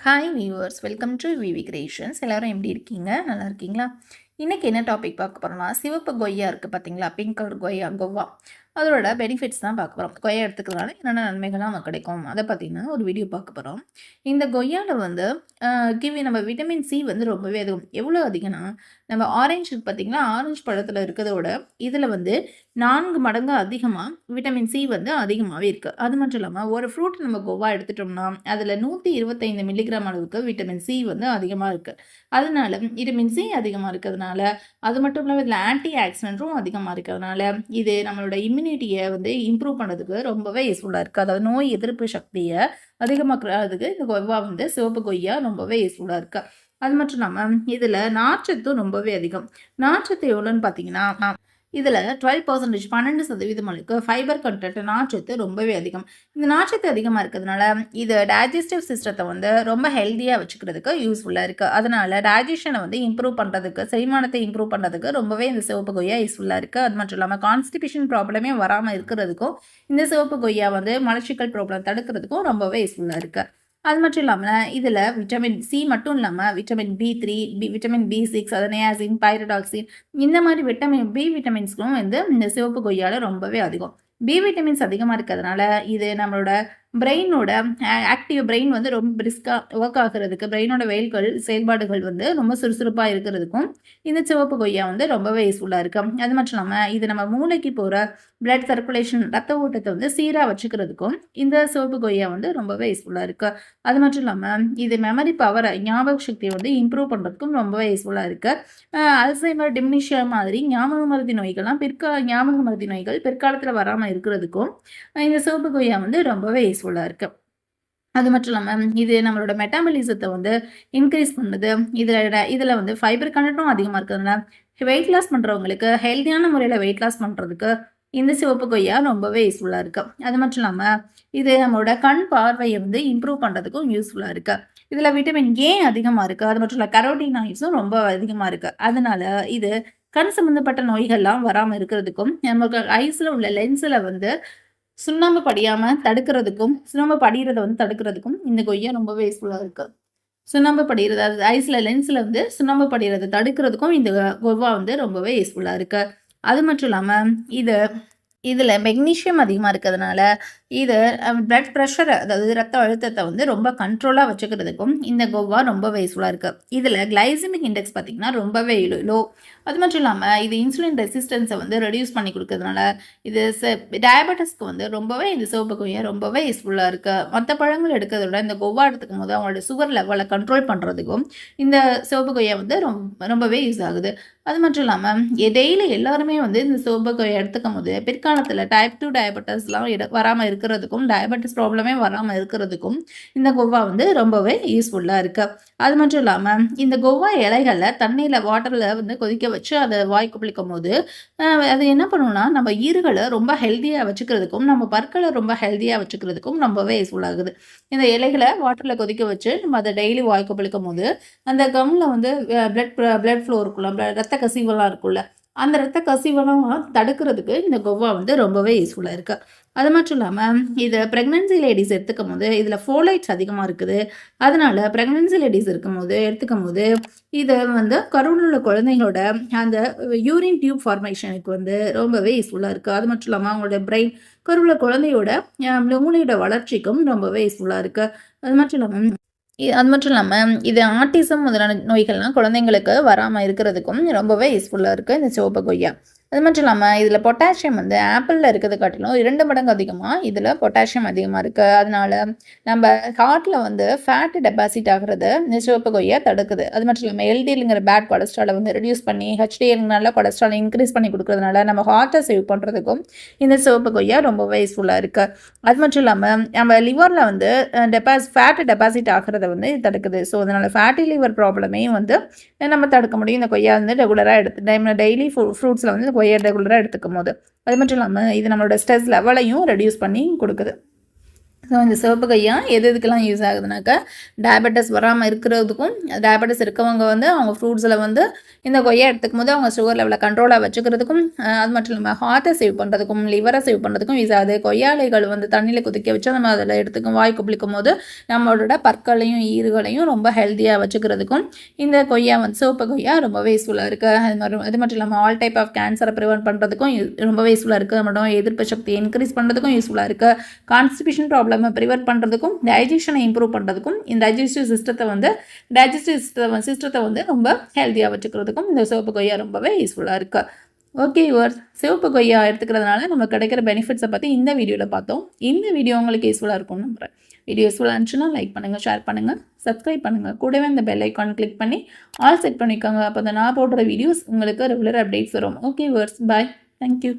Hi viewers, welcome to VV creations. எல்லோரும் எப்படி இருக்கீங்க? நல்லா இருக்கீங்களா? இன்றைக்கி என்ன டாபிக் பார்க்க போகிறோம்னா, சிவப்பு கொய்யா இருக்குது பார்த்தீங்களா, பிங்க் கலர் கொய்யா, அதோட பெனிஃபிட்ஸ் தான் பார்க்க போகிறோம். கொய்யா எடுத்துக்கிறதுனால என்னென்ன நன்மைகள்லாம் நமக்கு கிடைக்கும் அதை பார்த்திங்கன்னா ஒரு வீடியோ பார்க்க போகிறோம். இந்த கொய்யாவில் வந்து நம்ம விட்டமின் சி வந்து ரொம்பவே அதிகம். எவ்வளோ அதிகம்னா, நம்ம ஆரஞ்சு பார்த்திங்கன்னா, ஆரஞ்சு பழத்தில் இருக்கிறதோட இதில் வந்து 4 மடங்கு அதிகமாக விட்டமின் சி வந்து அதிகமாகவே இருக்குது. அது மட்டும் இல்லாமல் ஒரு ஃப்ரூட் நம்ம கொய்யா எடுத்துட்டோம்னா அதில் 125 மில்லிகிராம் அளவுக்கு விட்டமின் சி வந்து அதிகமாக இருக்குது. அதனால விட்டமின் சி அதிகமாக இருக்கிறதுனால, அது மட்டும் இல்லாமல் இதில் ஆன்டி ஆக்சிடென்ட்டும் அதிகமாக இருக்கிறதுனால இது நம்மளோட இம்யூனிட்டியை வந்து இம்ப்ரூவ் பண்ணுறதுக்கு ரொம்பவே யூஸ்ஃபுல்லாக இருக்குது. அதாவது நோய் எதிர்ப்பு சக்தியை அதிகமாக்குறதுக்கு இந்த கொய்யா வந்து சிவப்பு கொய்யா ரொம்பவே யூஸ்ஃபுல்லாக இருக்குது. அது மட்டும் இல்லாமல் இதில் நார்ச்சத்தும் ரொம்பவே அதிகம். நார்ச்சத்து எவ்வளோன்னு பார்த்தீங்கன்னா, இதில் 12% 12% அளவுக்கு ஃபைபர் கண்டென்ட் நார்ச்சத்து ரொம்பவே அதிகம். இந்த நார்ச்சத்து அதிகமாக இருக்கிறதுனால இது டைஜஸ்டிவ் சிஸ்டத்தை வந்து ரொம்ப ஹெல்த்தியாக வச்சுக்கிறதுக்கு யூஸ்ஃபுல்லாக இருக்குது. அதனால் டைஜஷனை வந்து இம்ப்ரூவ் பண்ணுறதுக்கு, செரிமானத்தை இம்ப்ரூவ் பண்ணுறதுக்கு ரொம்பவே இந்த சிவப்பு கொய்யா யூஸ்ஃபுல்லாக இருக்குது. அது மட்டும் இல்லாமல் கான்ஸ்டிபேஷன் ப்ராப்ளமே வராமல் இருக்கிறதுக்கும் இந்த சிவப்பு கொய்யா வந்து மலச்சிக்கல் ப்ராப்ளம் தடுக்கிறதுக்கும் ரொம்பவே யூஸ்ஃபுல்லாக இருக்குது. அது மட்டும் இல்லாமல் இதில் விட்டமின் சி மட்டும் இல்லாமல் விட்டமின் B3, விட்டமின் B6, அது நியாசின், பைரடாக்சின், இந்த மாதிரி பி விட்டமின்ஸ்களும் வந்து இந்த சிவப்பு கொய்யாவில் ரொம்பவே அதிகம். பி விட்டமின்ஸ் அதிகமாக இருக்கிறதுனால இது நம்மளோட பிரெயினோட ஆக்டிவ் பிரெயின் வந்து ரொம்ப பிரிஸ்காக ஒர்க் ஆகிறதுக்கு, பிரெயினோட செயல்பாடுகள் வந்து ரொம்ப சுறுசுறுப்பாக இருக்கிறதுக்கும் இந்த சிவப்பு கொய்யா வந்து ரொம்பவே யூஸ்ஃபுல்லாக இருக்குது. அது மட்டும் இல்லாமல் இது நம்ம மூளைக்கு போகிற பிளட் சர்க்குலேஷன், ரத்த ஓட்டத்தை வந்து சீராக வச்சுக்கிறதுக்கும் இந்த சிவப்பு கொய்யா வந்து ரொம்பவே யூஸ்ஃபுல்லாக இருக்குது. அது மட்டும் இல்லாமல் இது மெமரி பவரை, ஞாபக சக்தியை வந்து இம்ப்ரூவ் பண்ணுறதுக்கும் ரொம்பவே யூஸ்ஃபுல்லாக இருக்குது. அல்சைமர், டிமென்ஷியா மாதிரி ஞாபக மருதி நோய்கள்லாம் ஞாபக மருதி நோய்கள் பிற்காலத்தில் வராமல் இருக்கிறதுக்கும் இந்த சிவப்பு கொய்யா வந்து ரொம்பவே யூஸ்ஃபுல்லாக இருக்குது. அது மட்டும் இல்லாமல் இது நம்மளோட மெட்டாபலிசத்தை வந்து இன்க்ரீஸ் பண்ணுது. இதில் வந்து ஃபைபர் கண்டென்ட்டும் அதிகமாக இருக்கிறதுனால வெயிட் லாஸ் பண்ணுறவங்களுக்கு, ஹெல்த்தியான முறையில் வெயிட் லாஸ் பண்ணுறதுக்கு இந்த சிவப்பு கொய்யா ரொம்பவே யூஸ்ஃபுல்லாக இருக்குது. அது மட்டும் இல்லாமல் இது நம்மளோட கண் பார்வையை வந்து இம்ப்ரூவ் பண்ணுறதுக்கும் யூஸ்ஃபுல்லாக இருக்குது. இதில் விட்டமின் ஏ அதிகமாக இருக்குது. அது மட்டும் இல்லை, கரோட்டினாய்ட்ஸும் ரொம்ப அதிகமாக இருக்குது. அதனால இது கண் சம்மந்தப்பட்ட நோய்கள்லாம் வராமல் இருக்கிறதுக்கும், நமக்கு ஐஸில் உள்ள லென்ஸில் வந்து சுண்ணாம்பு படியாமல் தடுக்கிறதுக்கும், சுண்ணாம்பு படிகிறத வந்து தடுக்கிறதுக்கும் இந்த கொய்யா ரொம்பவே யூஸ்ஃபுல்லாக இருக்குது. சுண்ணாம்பு படிகிறது, அது ஐஸில் லென்ஸில் வந்து சுண்ணாம்பு படிகிறத தடுக்கிறதுக்கும் இந்த கொய்யா வந்து ரொம்பவே யூஸ்ஃபுல்லாக இருக்குது. அது மட்டும் இல்லாமல் இதில் மெக்னீஷியம் அதிகமாக இருக்கிறதுனால இது பிளட் ப்ரெஷரை, அதாவது ரத்த அழுத்தத்தை வந்து ரொம்ப கண்ட்ரோலாக வச்சுக்கிறதுக்கும் இந்த கொய்யா ரொம்பவே யூஸ்ஃபுல்லாக இருக்குது. இதில் கிளைசிமிக் இண்டெக்ஸ் பார்த்திங்கன்னா ரொம்பவே லோ. அது மட்டும் இல்லாமல் இது இன்சுலின் ரெசிஸ்டன்ஸை வந்து ரெடியூஸ் பண்ணி கொடுக்கறதுனால இது டயபெட்டிஸ்க்கு வந்து ரொம்பவே இந்த சிவப்பு கொய்யா ரொம்பவே யூஸ்ஃபுல்லாக இருக்குது. மற்ற பழங்கள் எடுக்கிறத விட இந்த கொய்யா எடுத்துக்கும் போது அவங்களோட சுகர் லெவலை கண்ட்ரோல் பண்ணுறதுக்கும் இந்த சிவப்பு கொய்யா வந்து ரொம்பவே யூஸ் ஆகுது. அது மட்டும் இல்லாமல் டெய்லி எல்லாருமே வந்து இந்த சிவப்பு கொய்யா எடுத்துக்கும் போது பிற்காலத்தில் டைப் 2 டயபெட்டிஸ்லாம் வராமல் இருக்கிறதுக்கும், டயபெட்டிஸ் ப்ராப்ளமே வராமல் இருக்கிறதுக்கும் இந்த கொய்யா வந்து ரொம்பவே யூஸ்ஃபுல்லாக இருக்குது. அது மட்டும் இல்லாமல் இந்த கொய்யா இலைகளை தண்ணியில், வாட்டரில் வந்து கொதிக்க வச்சு அதை வாய்க்கு பிடிக்கும் போது அது என்ன பண்ணுவோம்னா, நம்ம ஈறுகளை ரொம்ப ஹெல்த்தியாக வச்சுக்கிறதுக்கும், நம்ம பற்களை ரொம்ப ஹெல்த்தியாக வச்சுக்கிறதுக்கும் ரொம்பவே யூஸ்ஃபுல் ஆகுது. இந்த இலைகளை வாட்டரில் கொதிக்க வச்சு நம்ம அதை டெய்லி வாய்க்கு பிடிக்கும் போது அந்த கம்மில் வந்து பிளட் ஃப்ளோ இருக்குல்ல, ரத்த கசிவெல்லாம் இருக்குல்ல, அந்த ரத்த கசிவெல்லாம் தடுக்கிறதுக்கு இந்த கொய்யா வந்து ரொம்பவே யூஸ்ஃபுல்லாக இருக்குது. அது மட்டும் இல்லாமல் இது ப்ரெக்னென்சி லேடிஸ் எடுத்துக்கும் போது இதில் ஃபோலைட்ஸ் அதிகமாக இருக்குது. அதனால் ப்ரெக்னென்சி லேடிஸ் எடுத்துக்கும் போது இது வந்து கருவுள்ள குழந்தைங்களோட அந்த யூரின் டியூப் ஃபார்மேஷனுக்கு வந்து ரொம்பவே யூஸ்ஃபுல்லாக இருக்குது. அது மட்டும் இல்லாமல் அவங்களோட பிரெயின், கருவுள்ள குழந்தையோட மூளையோட வளர்ச்சிக்கும் ரொம்பவே யூஸ்ஃபுல்லாக இருக்குது. அது மட்டும் இல்லாமல் இது ஆட்டிசம் முதலான நோய்கள்லாம் குழந்தைங்களுக்கு வராமல் இருக்கிறதுக்கும் ரொம்பவே யூஸ்ஃபுல்லாக இருக்குது இந்த சிவப்பு கொய்யா. அது மட்டும் இல்லாமல் இதில் பொட்டாசியம் வந்து ஆப்பிளில் இருக்கிறது காட்டிலும் 2 மடங்கு அதிகமாக இதில் பொட்டாசியம் அதிகமாக இருக்குது. அதனால் நம்ம ஹார்ட்டில் வந்து ஃபேட்டு டெபாசிட் ஆகிறது இந்த சிவப்பு கொய்யா தடுக்குது. அது மட்டும் இல்லாமல் எல்டிஎல்ங்கிற பேட் கொலஸ்ட்ராலை வந்து ரெடியூஸ் பண்ணி HDL நல்ல கொலஸ்ட்ராலை இன்க்ரீஸ் பண்ணி கொடுக்குறதுனால நம்ம ஹார்ட்டை சேவ் பண்ணுறதுக்கும் இந்த சிவப்பு கொய்யா ரொம்பவே யூஸ்ஃபுல்லாக இருக்குது. அது மட்டும் இல்லாமல் நம்ம லிவரில் வந்து ஃபேட்டு டெபாசிட் ஆகிறத வந்து தடுக்குது. ஸோ அதனால் ஃபேட்டி லிவர் ப்ராப்ளமையும் வந்து நம்ம தடுக்க முடியும் இந்த கொய்யா வந்து ரெகுலராக டெய்லி ஃப்ரூட்ஸில் வந்து கொய்யா ரெகுலராக எடுத்துக்கும் போது. அது மட்டும் இல்லாமல் இது நம்மளோட ஸ்ட்ரெஸ் லெவலையும் ரெடியூஸ் பண்ணி கொடுக்குது. ஸோ இந்த சிவப்பு கொய்யா எதுக்கெல்லாம் யூஸ் ஆகுதுனாக்கா டயபெட்டிஸ் வராமல் இருக்கிறதுக்கும், டயபெட்டிஸ் இருக்கவங்க வந்து அவங்க ஃப்ரூட்ஸில் வந்து இந்த கொய்யா எடுத்துக்கும் போது அவங்க சுகர் லெவலை கண்ட்ரோலாக வச்சுக்கிறதுக்கும், அது மட்டும் இல்லாமல் ஹார்ட்டை சேவ் பண்ணுறதுக்கும், லிவரை சேவ் பண்ணுறதுக்கும் யூஸ் ஆகுது. கொய்யாலைகள் வந்து தண்ணியில் கொதிக்க வச்சு நம்ம அதில் எடுத்துக்கும் வாய் குப்பிளிக்கும் போது நம்மளோட பற்களையும் ஈறுகளையும் ரொம்ப ஹெல்த்தியாக வச்சுக்கிறதுக்கும் இந்த கொய்யா வந்து சிவப்பு கொய்யா ரொம்பவே யூஸ்ஃபுல்லாக இருக்குது. அது மட்டும் இல்லாமல் ஆல் டைப் ஆஃப் கேன்சரை ப்ரிவென்ட் பண்ணுறதுக்கும் ரொம்பவே யூஸ்ஃபுல்லாக இருக்குது. மட்டும் எதிர்ப்பு சக்தி இன்க்ரீஸ் பண்ணுறதுக்கும் யூஸ்ஃபுல்லாக இருக்குது. கான்ஸ்டிபேஷன் ப்ராப்ளம் ப்ரிவென்ட் பண்ணுறதுக்கும், டைஜஷனை இம்ப்ரூவ் பண்ணுறதுக்கும், இந்த டைஜஸ்டிவ் சிஸ்டத்தை வந்து ரொம்ப ஹெல்த்தியாக வச்சுக்கிறதுக்கும் இந்த சிவப்பு கொய்யா ரொம்பவே யூஸ்ஃபுல்லாக இருக்குது. ஓகே யுவர் சிவப்பு கொய்யா எடுத்துக்கிறதுனால நமக்கு கிடைக்கிற பெனிஃபிட்ஸை பற்றி இந்த வீடியோவில் பார்த்தோம். இந்த வீடியோ உங்களுக்கு யூஸ்ஃபுல்லாக இருக்கும்னு நம்புகிறேன். வீடியோ யூஸ்ஃபுல்லாக இருந்துச்சுன்னா லைக் பண்ணுங்கள், ஷேர் பண்ணுங்கள், சப்ஸ்கிரைப் பண்ணுங்கள். கூடவே இந்த பெல் ஐக்கான் கிளிக் பண்ணி ஆல் செட் பண்ணிக்கோங்க. அப்போ தான் நான் போடுற வீடியோஸ் உங்களுக்கு ரெகுலர் அப்டேட்ஸ் வரும். ஓகே யுவர்ஸ், பாய், தேங்க்யூ.